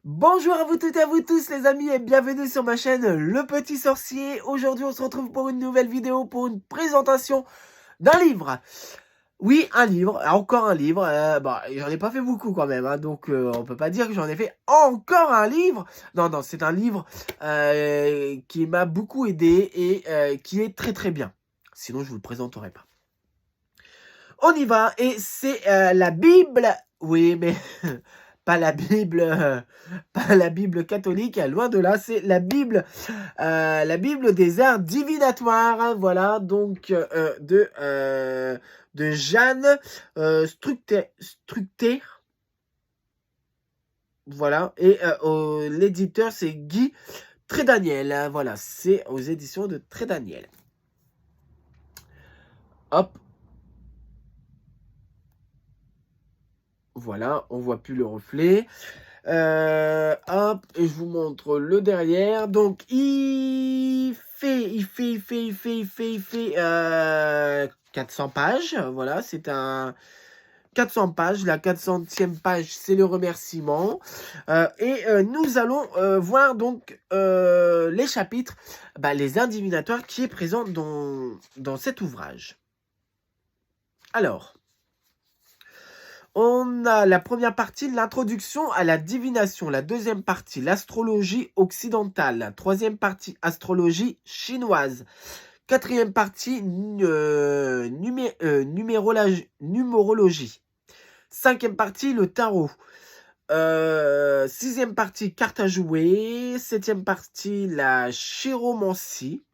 Bonjour à vous toutes et à vous tous les amis et bienvenue sur ma chaîne Le Petit Sorcier. Aujourd'hui on se retrouve pour une nouvelle vidéo, pour une présentation d'un livre. Oui, un livre, encore un livre. J'en ai pas fait beaucoup quand même, hein, donc on peut pas dire que j'en ai fait encore un livre. Non, non, c'est un livre qui m'a beaucoup aidé et qui est très très bien. Sinon je vous le présenterai pas. On y va et c'est la Bible. Oui, mais pas la Bible, pas la Bible catholique, loin de là. C'est la Bible des arts divinatoires. Hein, voilà, donc de Jeanne Structer. Voilà, et l'éditeur c'est Guy Trédaniel. Hein, voilà, c'est aux éditions de Trédaniel. Hop. Voilà, on voit plus le reflet. Hop, et je vous montre le derrière. Donc, il fait 400 pages. Voilà, c'est un 400 pages. La 400e page, c'est le remerciement. Nous allons voir donc les chapitres, les arts divinatoires qui est présent dans cet ouvrage. Alors, on a la première partie, l'introduction à la divination. La deuxième partie, l'astrologie occidentale. La troisième partie, astrologie chinoise. Quatrième partie, numérologie. Cinquième partie, le tarot. Sixième partie, carte à jouer. Septième partie, la chiromancie.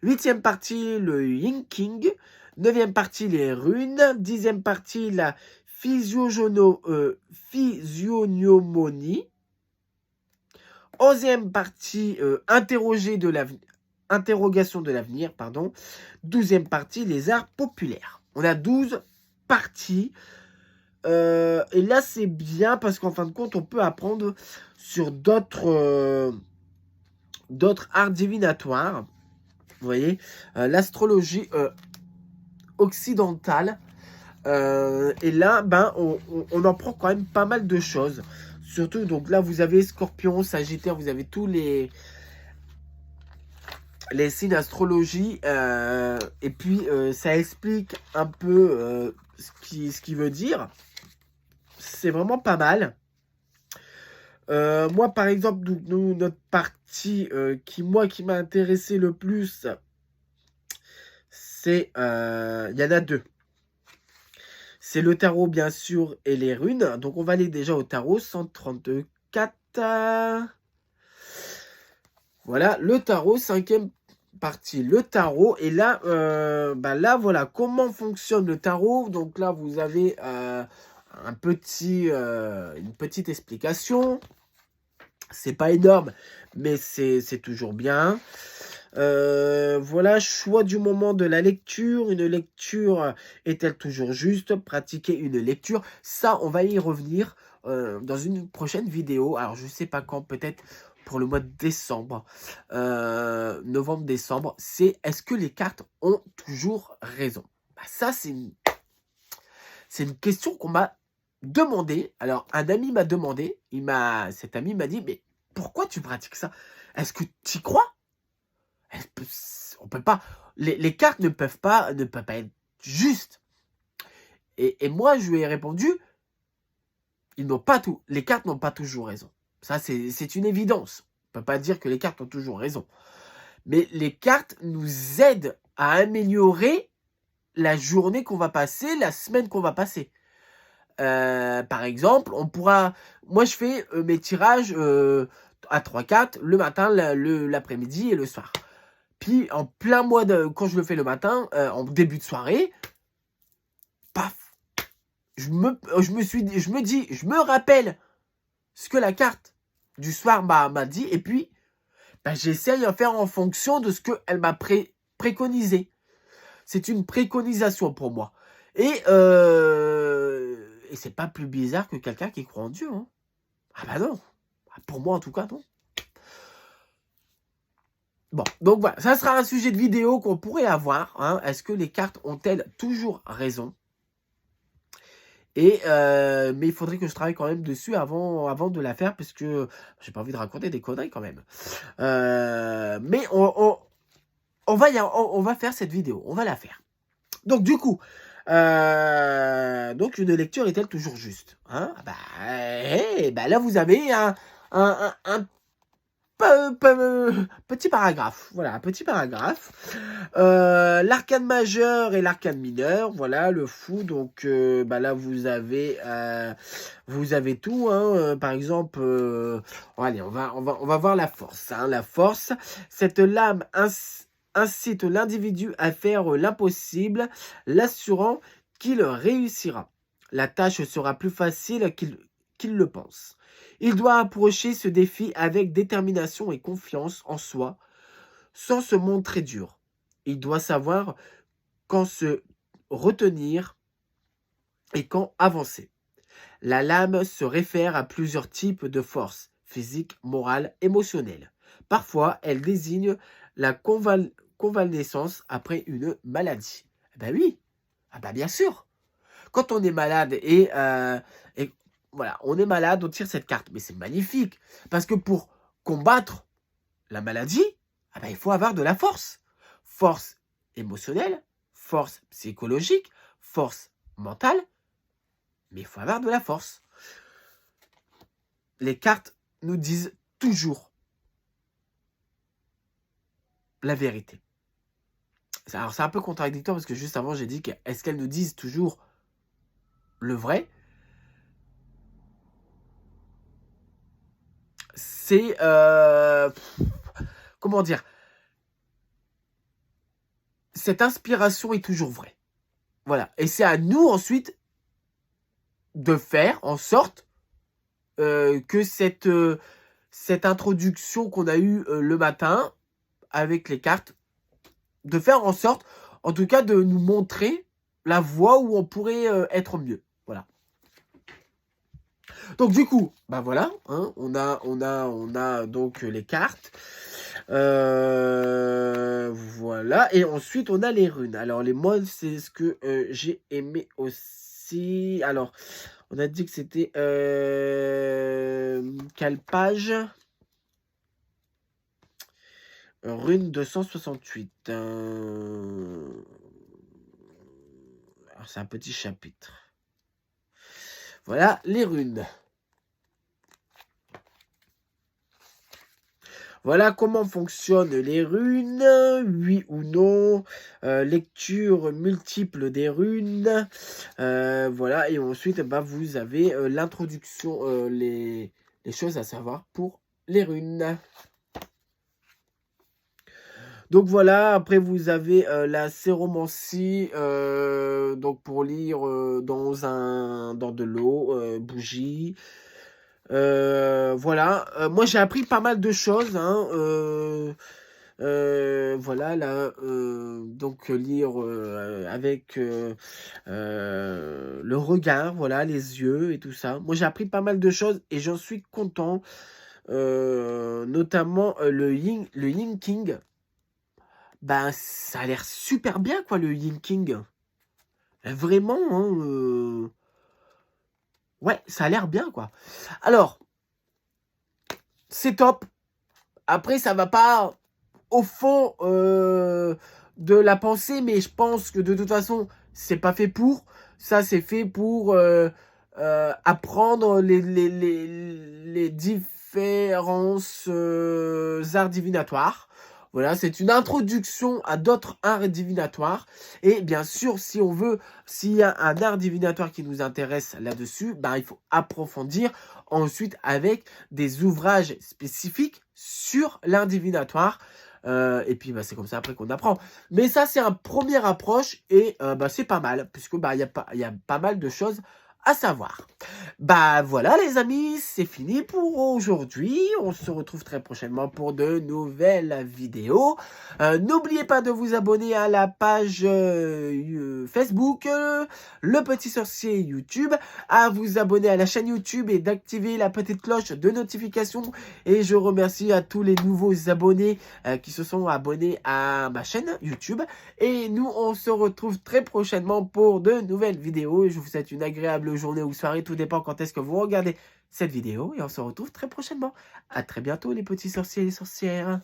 Huitième partie, le yinking. Neuvième partie, les runes. Dixième partie, la physiognomonie. Onzième partie, interrogation de l'avenir, pardon. Douzième partie, les arts populaires. On a 12 parties. Et là, c'est bien parce qu'en fin de compte, on peut apprendre sur d'autres arts divinatoires. Vous voyez, l'astrologie occidentale. Et là, on en prend quand même pas mal de choses. Surtout, donc là, vous avez Scorpion, Sagittaire, vous avez tous les signes astrologie. Et puis, ça explique un peu ce qui veut dire. C'est vraiment pas mal. Moi, par exemple, notre partie qui m'a intéressé le plus, c'est... Il y en a deux. C'est le tarot, bien sûr, et les runes. Donc, on va aller déjà au tarot. 134. Voilà, le tarot, cinquième partie. Le tarot. Et là, là, voilà, comment fonctionne le tarot. Donc là, vous avez une petite explication. C'est pas énorme, mais c'est toujours bien. Voilà, choix du moment de la lecture. Une lecture est-elle toujours juste? Pratiquer une lecture. Ça, on va y revenir dans une prochaine vidéo. Alors, je sais pas quand, peut-être pour le mois de décembre. Novembre-décembre. C'est est-ce que les cartes ont toujours raison? Ça, c'est une question qu'on m'a demandé. Alors, un ami m'a demandé. Cet ami m'a dit, mais pourquoi tu pratiques ça? Est-ce que tu y crois? On peut pas. Les cartes ne peuvent pas être justes. Et moi, je lui ai répondu, les cartes n'ont pas toujours raison. Ça, c'est une évidence. On ne peut pas dire que les cartes ont toujours raison. Mais les cartes nous aident à améliorer la journée qu'on va passer, la semaine qu'on va passer. Par exemple, moi, je fais mes tirages à 3-4 le matin, l'après-midi et le soir. Puis, en plein mois quand je le fais le matin, en début de soirée, paf, je me rappelle ce que la carte du soir m'a dit, et puis, j'essaye de faire en fonction de ce qu'elle m'a préconisé. C'est une préconisation pour moi. Et c'est pas plus bizarre que quelqu'un qui croit en Dieu. Hein. Ah bah non. Pour moi, en tout cas, non. Bon, donc voilà, ça sera un sujet de vidéo qu'on pourrait avoir. Hein. Est-ce que les cartes ont-elles toujours raison? Mais il faudrait que je travaille quand même dessus avant de la faire, parce que j'ai pas envie de raconter des conneries quand même. Mais on va faire cette vidéo, on va la faire. Donc du coup, donc une lecture est-elle toujours juste, hein? Là vous avez un petit paragraphe, voilà, un petit paragraphe. L'arcane majeur et l'arcane mineur, voilà, le fou. Donc là vous avez tout, hein. Par exemple, allez, on va voir la force, hein. La force, cette lame incite l'individu à faire l'impossible, l'assurant qu'il réussira. La tâche sera plus facile qu'il le pense. Il doit approcher ce défi avec détermination et confiance en soi, sans se montrer dur. Il doit savoir quand se retenir et quand avancer. La lame se réfère à plusieurs types de forces, physiques, morales, émotionnelles. Parfois, elle désigne la convalescence après une maladie. Ben oui, bien sûr. Quand on est malade et voilà, on est malade, on tire cette carte. Mais c'est magnifique. Parce que pour combattre la maladie, il faut avoir de la force. Force émotionnelle, force psychologique, force mentale. Mais il faut avoir de la force. Les cartes nous disent toujours la vérité. Alors c'est un peu contradictoire parce que juste avant j'ai dit que est-ce qu'elles nous disent toujours le vrai? C'est comment dire? Cette inspiration est toujours vraie. Voilà. Et c'est à nous ensuite de faire en sorte que cette introduction qu'on a eue le matin avec les cartes, de faire en sorte, en tout cas, de nous montrer la voie où on pourrait être mieux. Voilà. Donc du coup, voilà, hein, on a donc les cartes. Voilà. Et ensuite, on a les runes. Alors, les modes, c'est ce que j'ai aimé aussi. Alors, on a dit que c'était quelle page? Rune 268. Alors, c'est un petit chapitre. Voilà les runes. Voilà comment fonctionnent les runes, oui ou non, lecture multiple des runes, voilà, et ensuite vous avez l'introduction, les choses à savoir pour les runes. Donc voilà, après vous avez la séromancie, donc pour lire dans de l'eau, bougie. Voilà, moi j'ai appris pas mal de choses, hein, voilà, là, donc lire avec le regard, voilà, les yeux et tout ça. Moi j'ai appris pas mal de choses et j'en suis content, notamment le Yin King. Ça a l'air super bien, quoi, le Yin King. Vraiment, hein, ouais, ça a l'air bien, quoi. Alors, c'est top. Après, ça va pas au fond de la pensée, mais je pense que de toute façon, c'est pas fait pour. Ça, c'est fait pour apprendre les différences arts divinatoires. Voilà, c'est une introduction à d'autres arts divinatoires. Et bien sûr, s'il y a un art divinatoire qui nous intéresse là-dessus, il faut approfondir ensuite avec des ouvrages spécifiques sur l'art divinatoire. Et puis c'est comme ça après qu'on apprend. Mais ça, c'est un première approche et c'est pas mal, puisque il y a pas mal de choses à savoir. Bah voilà les amis, c'est fini pour aujourd'hui. On se retrouve très prochainement pour de nouvelles vidéos. N'oubliez pas de vous abonner à la page Facebook, Le Petit Sorcier YouTube, à vous abonner à la chaîne YouTube et d'activer la petite cloche de notification. Et je remercie à tous les nouveaux abonnés qui se sont abonnés à ma chaîne YouTube. Et nous, on se retrouve très prochainement pour de nouvelles vidéos. Je vous souhaite une agréable journée ou soirée, tout dépend quand est-ce que vous regardez cette vidéo. Et on se retrouve très prochainement. À très bientôt les petits sorciers et sorcières.